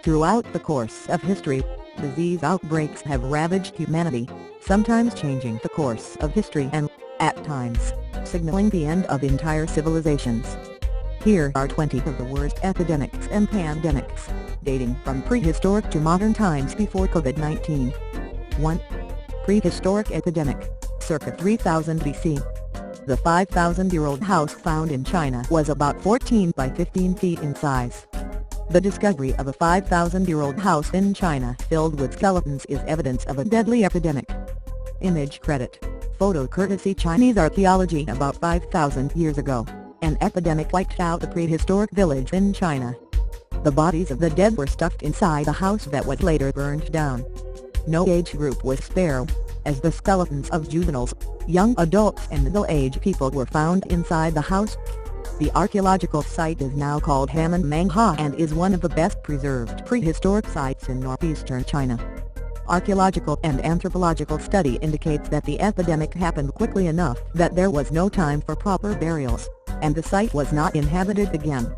Throughout the course of history, disease outbreaks have ravaged humanity, sometimes changing the course of history and, at times, signaling the end of entire civilizations. Here are 20 of the worst epidemics and pandemics, dating from prehistoric to modern times before COVID-19. 1. Prehistoric epidemic, circa 3000 BC. The 5,000-year-old house found in China was about 14 by 15 feet in size. The discovery of a 5,000-year-old house in China filled with skeletons is evidence of a deadly epidemic. Image credit. Photo courtesy Chinese archaeology. About 5,000 years ago, an epidemic wiped out a prehistoric village in China. The bodies of the dead were stuffed inside a house that was later burned down. No age group was spared, as the skeletons of juveniles, young adults and middle-aged people were found inside the house. The archaeological site is now called Mangha and is one of the best preserved prehistoric sites in northeastern China. Archaeological and anthropological study indicates that the epidemic happened quickly enough that there was no time for proper burials, and the site was not inhabited again.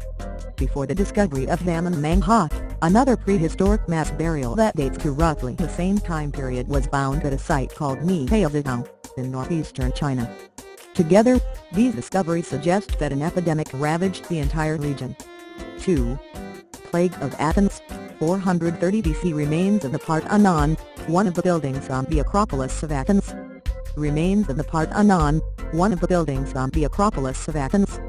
Before the discovery of Mangha, another prehistoric mass burial that dates to roughly the same time period was found at a site called Nihayazitao, in northeastern China. Together, these discoveries suggest that an epidemic ravaged the entire region. 2. Plague of Athens, 430 BC. Remains of the Parthenon, one of the buildings on the Acropolis of Athens. Remains of the Parthenon, one of the buildings on the Acropolis of Athens.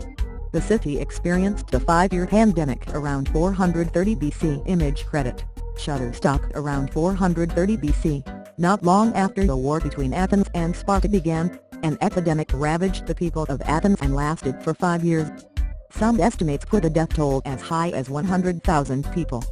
The city experienced a 5-year pandemic around 430 BC. Image credit. Shutterstock. Around 430 BC, not long after the war between Athens and Sparta began, an epidemic ravaged the people of Athens and lasted for 5 years. Some estimates put a death toll as high as 100,000 people.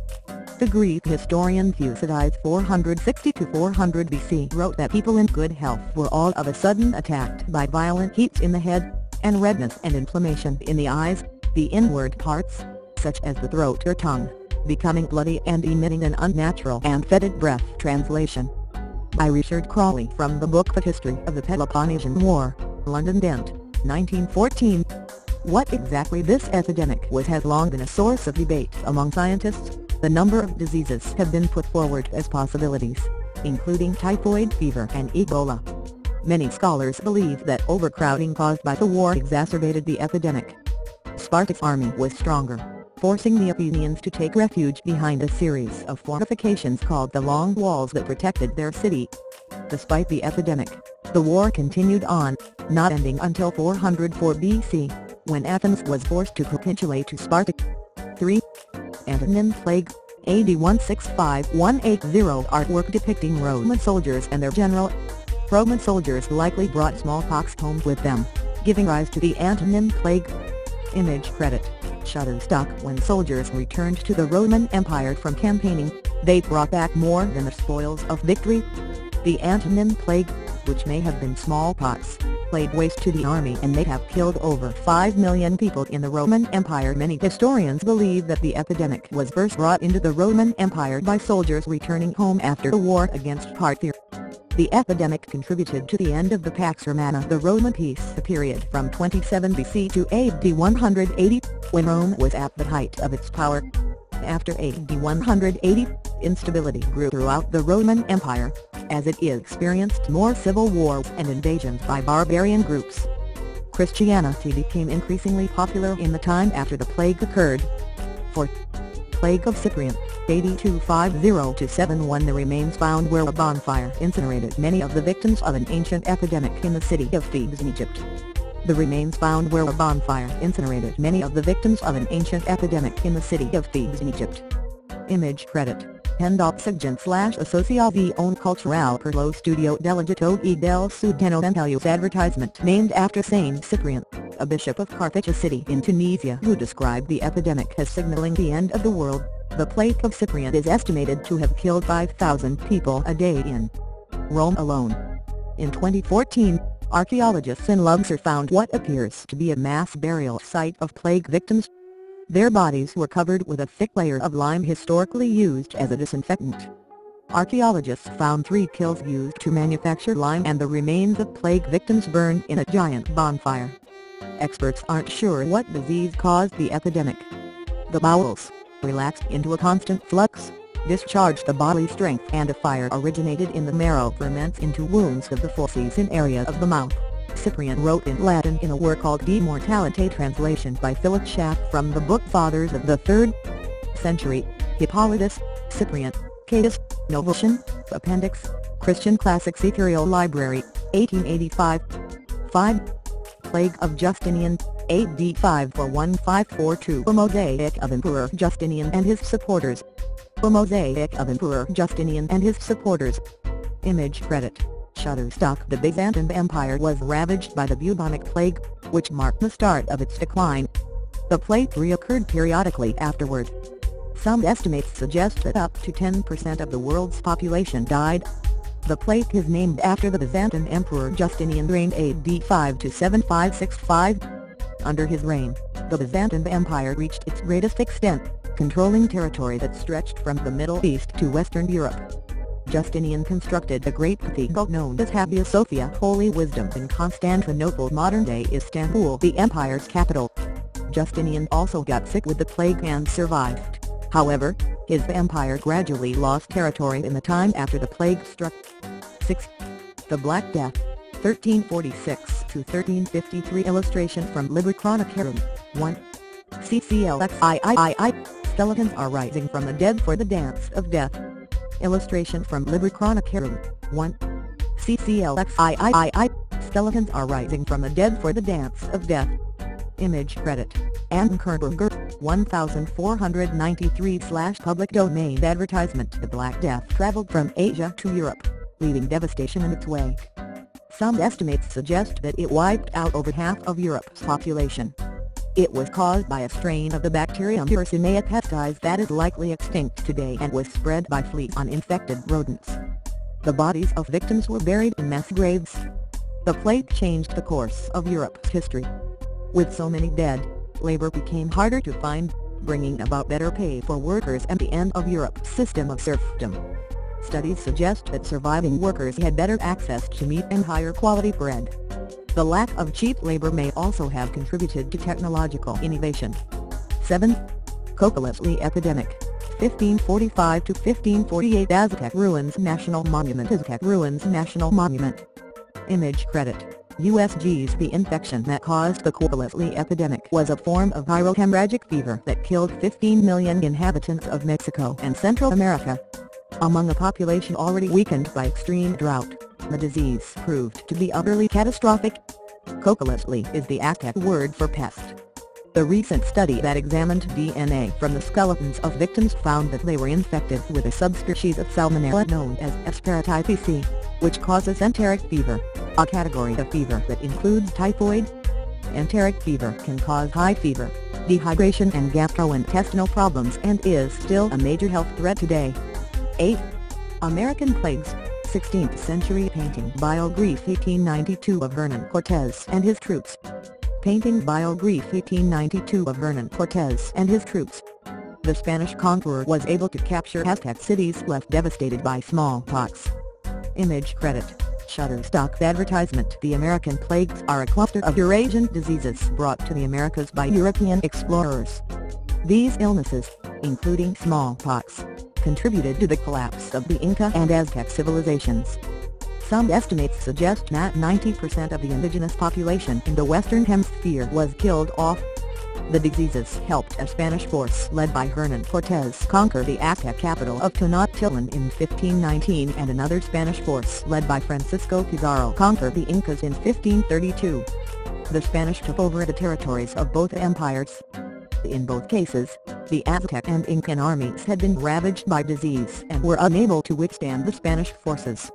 The Greek historian Thucydides 460 to 400 BC wrote that people in good health were all of a sudden attacked by violent heats in the head, and redness and inflammation in the eyes, the inward parts, such as the throat or tongue, becoming bloody and emitting an unnatural and fetid breath. Translation by Richard Crawley from the book The History of the Peloponnesian War, London Dent, 1914. What exactly this epidemic was has long been a source of debate among scientists. The number of diseases have been put forward as possibilities, including typhoid fever and Ebola. Many scholars believe that overcrowding caused by the war exacerbated the epidemic. Sparta's army was stronger, forcing the Athenians to take refuge behind a series of fortifications called the Long Walls that protected their city. Despite the epidemic, the war continued on, not ending until 404 BC, when Athens was forced to capitulate to Sparta. 3. Antonine Plague, AD 165-180. Artwork depicting Roman soldiers and their general. Roman soldiers likely brought smallpox home with them, giving rise to the Antonine Plague. Image credit. Shutterstock. When soldiers returned to the Roman Empire from campaigning, they brought back more than the spoils of victory. The Antonine Plague, which may have been smallpox, laid waste to the army and may have killed over 5 million people in the Roman Empire. Many historians believe that the epidemic was first brought into the Roman Empire by soldiers returning home after the war against Parthia. The epidemic contributed to the end of the Pax Romana, the Roman peace period from 27 BC to AD 180, when Rome was at the height of its power. After AD 180, instability grew throughout the Roman Empire, as it experienced more civil wars and invasions by barbarian groups. Christianity became increasingly popular in the time after the plague occurred. 4. Plague of Cyprian, AD 250-71. The remains found where a bonfire incinerated many of the victims of an ancient epidemic in the city of Thebes in Egypt. The remains found where a bonfire incinerated many of the victims of an ancient epidemic in the city of Thebes in Egypt. Image credit. Hendoxagen/Associazione Culturale per lo Studio dell'Egitto e del Sudano Dentalius. Advertisement named after Saint Cyprian, a bishop of Carthage, a city in Tunisia, who described the epidemic as signaling the end of the world. The plague of Cyprian is estimated to have killed 5,000 people a day in Rome alone. In 2014, archaeologists in Luxor found what appears to be a mass burial site of plague victims. Their bodies were covered with a thick layer of lime historically used as a disinfectant. Archaeologists found 3 kilns used to manufacture lime and the remains of plague victims burned in a giant bonfire. Experts aren't sure what disease caused the epidemic. The bowels, relaxed into a constant flux, discharged the bodily strength, and a fire originated in the marrow ferments into wounds of the fauces in area of the mouth. Cyprian wrote in Latin in a work called De Mortalite, translation by Philip Schaff from the Book Fathers of the 3rd century, Hippolytus, Cyprian, Catus, Novatian, Appendix, Christian Classics Ethereal Library, 1885. 5. Plague of Justinian, AD 541-542. A mosaic of Emperor Justinian and his supporters. A mosaic of Emperor Justinian and his supporters. Image credit. Shutterstock. The Byzantine Empire was ravaged by the bubonic plague, which marked the start of its decline. The plague reoccurred periodically afterward. Some estimates suggest that up to 10% of the world's population died. The plague is named after the Byzantine Emperor Justinian, reigned AD 5 to 7565. Under his reign, the Byzantine Empire reached its greatest extent, controlling territory that stretched from the Middle East to Western Europe. Justinian constructed a great cathedral known as Hagia Sophia, Holy Wisdom, in Constantinople, modern-day Istanbul, the empire's capital. Justinian also got sick with the plague and survived. However, his empire gradually lost territory in the time after the plague struck. 6. The Black Death, 1346-1353. Illustration from Liber Chronocarum. 1. CCLXIII. Skeletons are rising from the dead for the dance of death. Illustration from Liber Chronocarum. 1. CCLXIII. Skeletons are rising from the dead for the dance of death. Image credit. Ankerberger, 1493/ public domain advertisement. The Black Death traveled from Asia to Europe, leaving devastation in its wake. Some estimates suggest that it wiped out over half of Europe's population. It was caused by a strain of the bacterium Yersinia pestis that is likely extinct today and was spread by fleas on infected rodents. The bodies of victims were buried in mass graves. The plague changed the course of Europe's history. With so many dead, labor became harder to find, bringing about better pay for workers and the end of Europe's system of serfdom. Studies suggest that surviving workers had better access to meat and higher quality bread. The lack of cheap labor may also have contributed to technological innovation. 7. Cocolesli epidemic, 1545-1548. Aztec Ruins National Monument. Aztec Ruins National Monument. Image credit. USG's The infection that caused the Cocolesli epidemic was a form of viral hemorrhagic fever that killed 15 million inhabitants of Mexico and Central America. Among a population already weakened by extreme drought, the disease proved to be utterly catastrophic. Cocolesli is the Aztec word for pest. The recent study that examined DNA from the skeletons of victims found that they were infected with a subspecies of Salmonella known as Aspergillosis, which causes enteric fever, a category of fever that includes typhoid. Enteric fever can cause high fever, dehydration and gastrointestinal problems and is still a major health threat today. 8. American Plagues, 16th century painting biograph 1892 of Hernan Cortés and his troops. Painting biograph 1892 of Hernan Cortés and his troops. The Spanish conqueror was able to capture Aztec cities left devastated by smallpox. Image credit. Shutterstock advertisement. The American plagues are a cluster of Eurasian diseases brought to the Americas by European explorers. These illnesses, including smallpox, contributed to the collapse of the Inca and Aztec civilizations. Some estimates suggest that 90% of the indigenous population in the Western Hemisphere was killed off. The diseases helped a Spanish force led by Hernan Cortés conquer the Aztec capital of Tenochtitlan in 1519 and another Spanish force led by Francisco Pizarro conquered the Incas in 1532. The Spanish took over the territories of both empires. In both cases, the Aztec and Incan armies had been ravaged by disease and were unable to withstand the Spanish forces.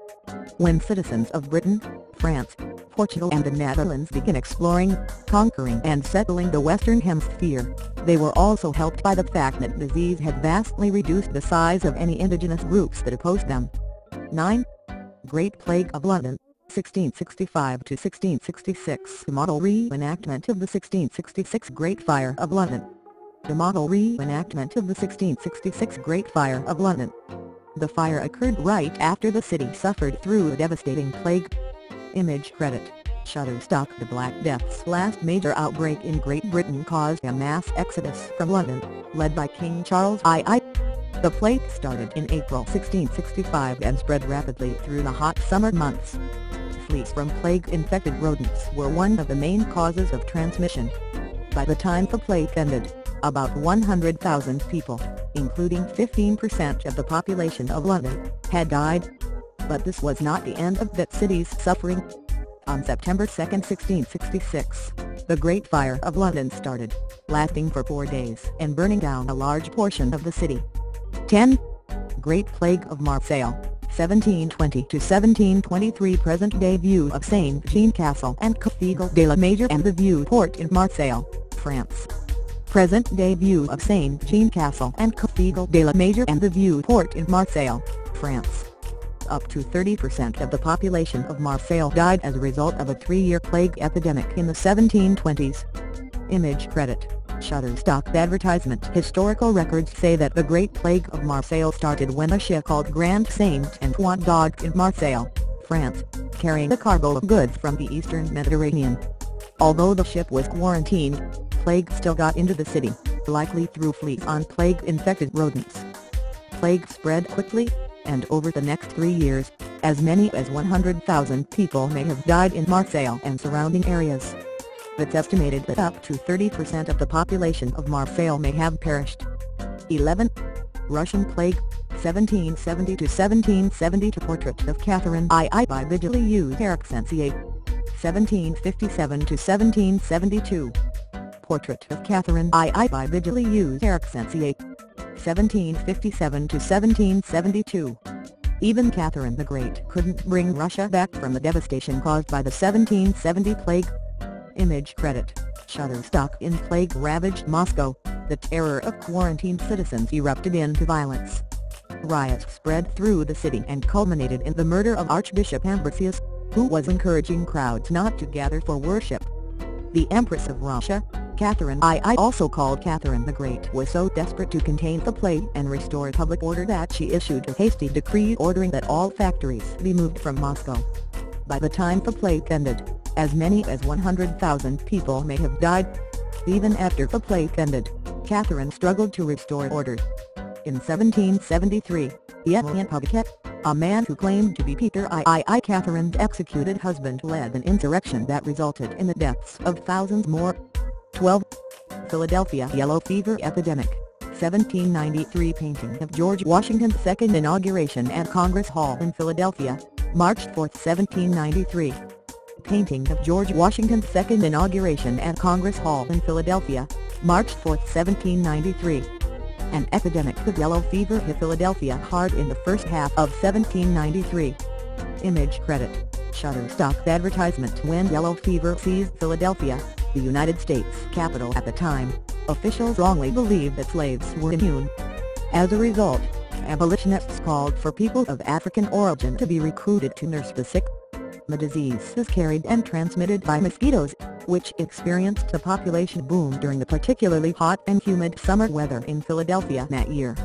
When citizens of Britain, France, Portugal and the Netherlands began exploring, conquering and settling the Western Hemisphere, they were also helped by the fact that disease had vastly reduced the size of any indigenous groups that opposed them. 9. Great Plague of London, 1665-1666. Model reenactment of the 1666 Great Fire of London. the model reenactment of the 1666 Great Fire of London. The fire occurred right after the city suffered through a devastating plague. Image credit Shutterstock. The Black Death's last major outbreak in Great Britain caused a mass exodus from London, led by King Charles II. The plague started in April 1665 and spread rapidly through the hot summer months. Fleas from plague-infected rodents were one of the main causes of transmission. By the time the plague ended, about 100,000 people, including 15% of the population of London, had died. But this was not the end of that city's suffering. On September 2, 1666, the Great Fire of London started, lasting for 4 days and burning down a large portion of the city. 10. Great Plague of Marseille, 1720–1723. Present-day view of Saint-Jean Castle and Cathedral de la Major and the view port in Marseille, France. Present-day view of Saint-Jean Castle and Cathedral de la Major and the view port in Marseille, France. Up to 30% of the population of Marseille died as a result of a 3-year plague epidemic in the 1720s. Image credit Shutterstock. Advertisement. Historical records say that the Great Plague of Marseille started when a ship called Grand Saint-Antoine docked in Marseille, France, carrying a cargo of goods from the eastern Mediterranean. Although the ship was quarantined, plague still got into the city, likely through fleas on plague-infected rodents. Plague spread quickly, and over the next 3 years, as many as 100,000 people may have died in Marseille and surrounding areas. It's estimated that up to 30% of the population of Marseille may have perished. 11. Russian Plague, 1770–1772. Portrait of Catherine II by Vigilius Herxensier, 1757–1772. Portrait of Catherine II by Vigilius Herxensier, 1757–1772. Even Catherine the Great couldn't bring Russia back from the devastation caused by the 1770 plague. Image credit Shutterstock. In plague-ravaged Moscow, the terror of quarantined citizens erupted into violence. Riots spread through the city and culminated in the murder of Archbishop Ambrosius, who was encouraging crowds not to gather for worship. The Empress of Russia, Catherine II, also called Catherine the Great, was so desperate to contain the plague and restore public order that she issued a hasty decree ordering that all factories be moved from Moscow. By the time the plague ended, as many as 100,000 people may have died. Even after the plague ended, Catherine struggled to restore order. In 1773, Étienne Pouquet, a man who claimed to be Peter II, Catherine's executed husband, led an insurrection that resulted in the deaths of thousands more. 12. Philadelphia Yellow Fever Epidemic, 1793. Painting of George Washington's second inauguration at Congress Hall in Philadelphia, March 4, 1793. Painting of George Washington's second inauguration at Congress Hall in Philadelphia, March 4, 1793. An epidemic of yellow fever hit Philadelphia hard in the first half of 1793. Image credit Shutterstock. Advertisement. When yellow fever seized Philadelphia, the United States capital at the time, officials wrongly believed that slaves were immune. As a result, abolitionists called for people of African origin to be recruited to nurse the sick. The disease is carried and transmitted by mosquitoes, which experienced a population boom during the particularly hot and humid summer weather in Philadelphia that year.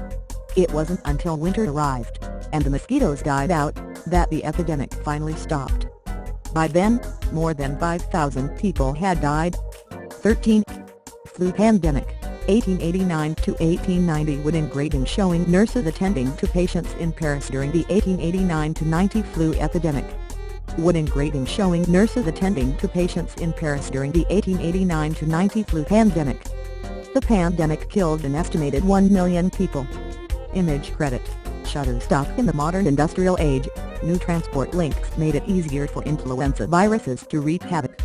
It wasn't until winter arrived, and the mosquitoes died out, that the epidemic finally stopped. By then, more than 5,000 people had died. 13. Flu pandemic, 1889–1890. Wood engraving showing nurses attending to patients in Paris during the 1889–90 flu epidemic. Wood engraving showing nurses attending to patients in Paris during the 1889–90 flu pandemic. The pandemic killed an estimated 1 million people. Image credit Shutterstock. In the modern industrial age, new transport links made it easier for influenza viruses to wreak havoc.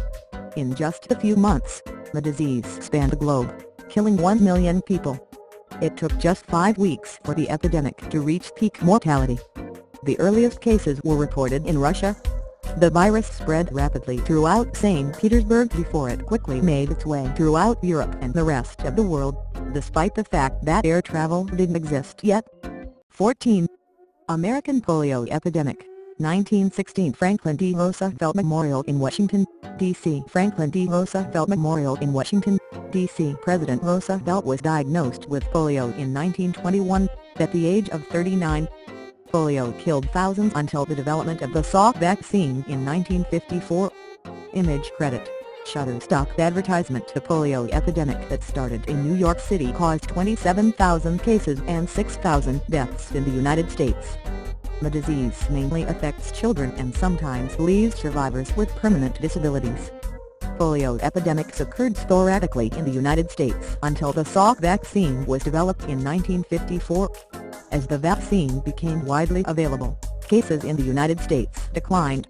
In just a few months, the disease spanned the globe, killing 1 million people. It took just 5 weeks for the epidemic to reach peak mortality. The earliest cases were reported in Russia. The virus spread rapidly throughout St. Petersburg before it quickly made its way throughout Europe and the rest of the world, despite the fact that air travel didn't exist yet. 14. American polio epidemic, 1916 Franklin D. Roosevelt Memorial in Washington, D.C. Franklin D. Roosevelt Memorial in Washington, D.C. President Roosevelt was diagnosed with polio in 1921, at the age of 39. Polio killed thousands until the development of the Salk vaccine in 1954. Image credit. Shutterstock advertisement. The polio epidemic that started in New York City caused 27,000 cases and 6,000 deaths in the United States. The disease mainly affects children and sometimes leaves survivors with permanent disabilities. Polio epidemics occurred sporadically in the United States until the Salk vaccine was developed in 1954. As the vaccine became widely available, cases in the United States declined.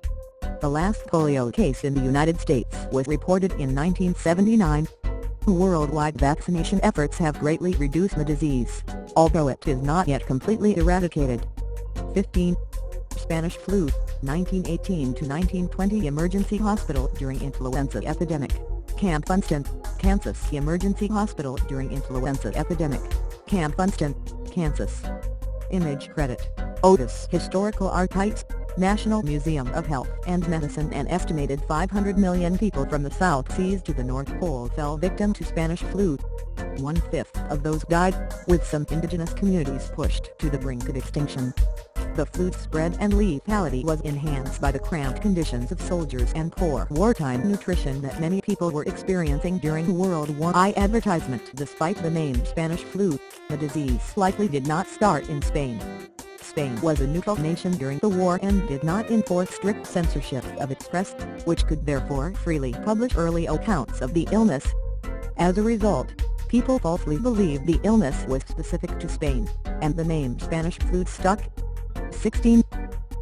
The last polio case in the United States was reported in 1979. Worldwide vaccination efforts have greatly reduced the disease, although it is not yet completely eradicated. 15. Spanish flu, 1918 to 1920 Emergency Hospital during Influenza Epidemic, Camp Funston, Kansas. Emergency Hospital during Influenza Epidemic, Camp Funston, Kansas. Image credit. Otis Historical Archives, National Museum of Health and Medicine. An estimated 500 million people from the South Seas to the North Pole fell victim to Spanish flu. 1/5 of those died, with some indigenous communities pushed to the brink of extinction. The flu's spread and lethality was enhanced by the cramped conditions of soldiers and poor wartime nutrition that many people were experiencing during World War I. Advertisement. Despite the name Spanish flu, the disease likely did not start in Spain. Spain was a neutral nation during the war and did not enforce strict censorship of its press, which could therefore freely publish early accounts of the illness. As a result, people falsely believed the illness was specific to Spain, and the name Spanish flu stuck. 16.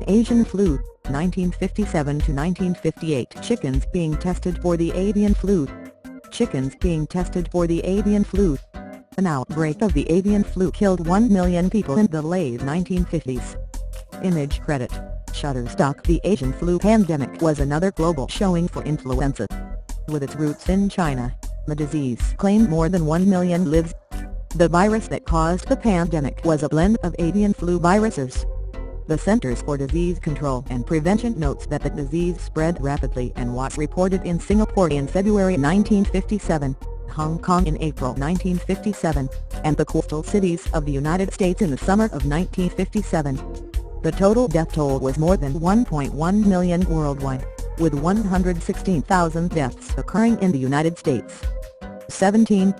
Asian flu, 1957 to 1958. Chickens being tested for the avian flu. Chickens being tested for the avian flu. An outbreak of the avian flu killed 1 million people in the late 1950s. Image credit. Shutterstock. The Asian flu pandemic was another global showing for influenza. With its roots in China, the disease claimed more than 1 million lives. The virus that caused the pandemic was a blend of avian flu viruses. The Centers for Disease Control and Prevention notes that the disease spread rapidly and was reported in Singapore in February 1957, Hong Kong in April 1957, and the coastal cities of the United States in the summer of 1957. The total death toll was more than 1.1 million worldwide, with 116,000 deaths occurring in the United States. 17.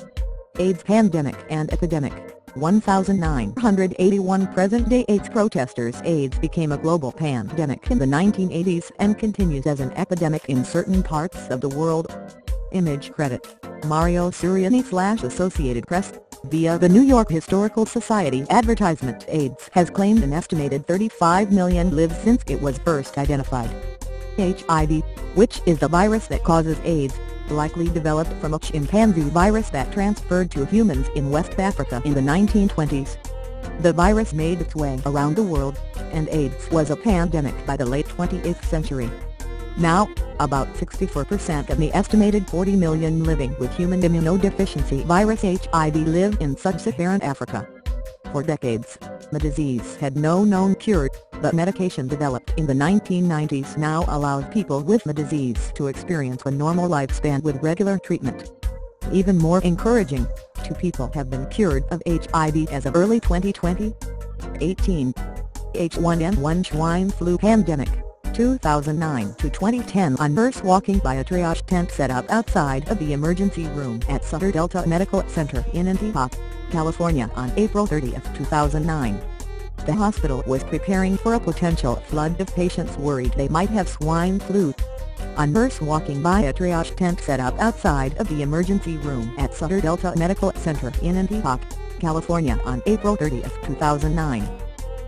AIDS pandemic and epidemic. 1981 Present-day AIDS protesters. AIDS became a global pandemic in the 1980s and continues as an epidemic in certain parts of the world. Image credit. Mario Suriani / Associated Press. Via the New York Historical Society advertisement. AIDS has claimed an estimated 35 million lives since it was first identified. HIV, which is the virus that causes AIDS, likely developed from a chimpanzee virus that transferred to humans in West Africa in the 1920s. The virus made its way around the world, and AIDS was a pandemic by the late 20th century. Now, about 64% of the estimated 40 million living with human immunodeficiency virus HIV live in sub-Saharan Africa. For decades, the disease had no known cure, but medication developed in the 1990s now allows people with the disease to experience a normal lifespan with regular treatment. Even more encouraging, 2 people have been cured of HIV as of early 2020. 18. H1N1 swine flu pandemic, 2009 to 2010. A nurse walking by a triage tent set up outside of the emergency room at Sutter Delta Medical Center in Antioch, California on April 30, 2009. The hospital was preparing for a potential flood of patients worried they might have swine flu. A nurse walking by a triage tent set up outside of the emergency room at Sutter Delta Medical Center in Antioch, California on April 30, 2009.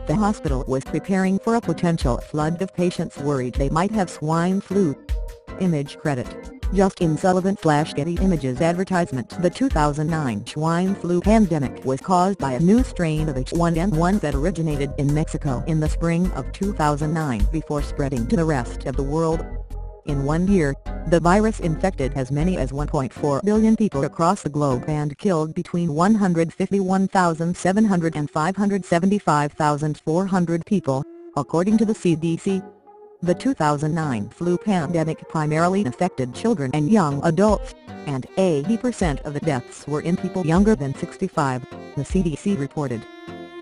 The hospital was preparing for a potential flood of patients worried they might have swine flu. Image credit. Justin Sullivan / Getty Images advertisement. The 2009 swine flu pandemic was caused by a new strain of H1N1 that originated in Mexico in the spring of 2009 before spreading to the rest of the world. In 1 year, the virus infected as many as 1.4 billion people across the globe and killed between 151,700 and 575,400 people, according to the CDC. The 2009 flu pandemic primarily affected children and young adults, and 80% of the deaths were in people younger than 65, the CDC reported.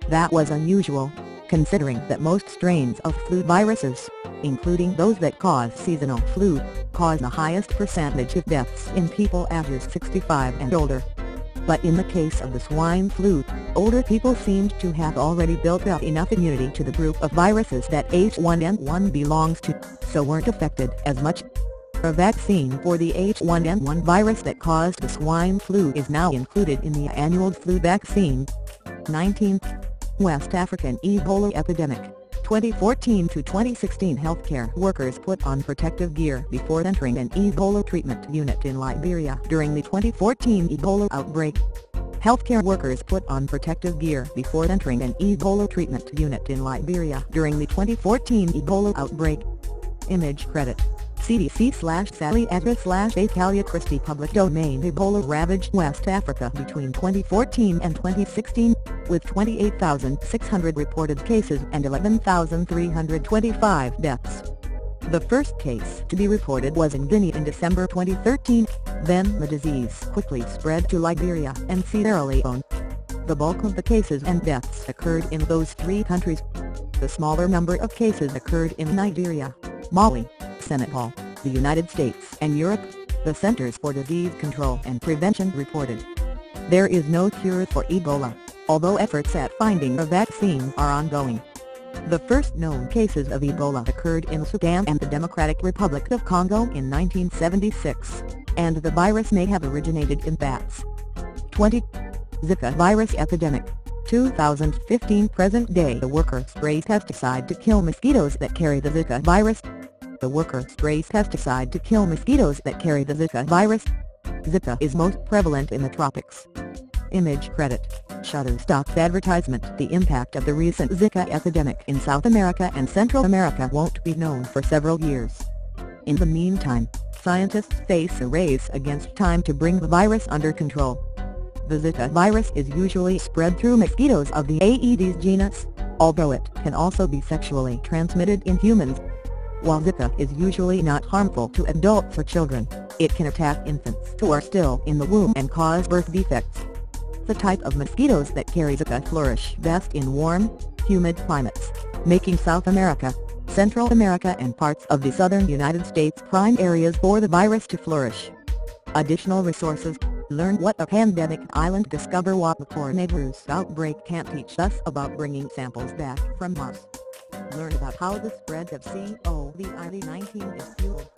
That was unusual, considering that most strains of flu viruses, including those that cause seasonal flu, cause the highest percentage of deaths in people ages 65 and older. But in the case of the swine flu, older people seemed to have already built up enough immunity to the group of viruses that H1N1 belongs to, so weren't affected as much. A vaccine for the H1N1 virus that caused the swine flu is now included in the annual flu vaccine. 19. West African Ebola epidemic. 2014 to 2016 healthcare workers put on protective gear before entering an Ebola treatment unit in Liberia during the 2014 Ebola outbreak. Healthcare workers put on protective gear before entering an Ebola treatment unit in Liberia during the 2014 Ebola outbreak. Image credit CDC/Sally/Italia Christi Public Domain. Ebola ravaged West Africa between 2014 and 2016, with 28,600 reported cases and 11,325 deaths. The first case to be reported was in Guinea in December 2013, then the disease quickly spread to Liberia and Sierra Leone. The bulk of the cases and deaths occurred in those three countries. The smaller number of cases occurred in Nigeria, Mali, Senegal, the United States and Europe, the Centers for Disease Control and Prevention reported. There is no cure for Ebola, although efforts at finding a vaccine are ongoing. The first known cases of Ebola occurred in Sudan and the Democratic Republic of Congo in 1976, and the virus may have originated in bats. 20. Zika virus epidemic. 2015 present day. The worker sprays pesticide to kill mosquitoes that carry the Zika virus. The worker sprays pesticide to kill mosquitoes that carry the Zika virus. Zika is most prevalent in the tropics. Image credit Shutterstock's advertisement. The impact of the recent Zika epidemic in South America and Central America won't be known for several years. In the meantime, scientists face a race against time to bring the virus under control. The Zika virus is usually spread through mosquitoes of the Aedes genus, although it can also be sexually transmitted in humans. While Zika is usually not harmful to adults or children, it can attack infants who are still in the womb and cause birth defects. The type of mosquitoes that carry Zika flourish best in warm, humid climates, making South America, Central America and parts of the southern United States prime areas for the virus to flourish. Additional resources: learn what a pandemic island, discover what the coronavirus outbreak can teach us about bringing samples back from Mars. Learn about how the spread of COVID-19 is fueled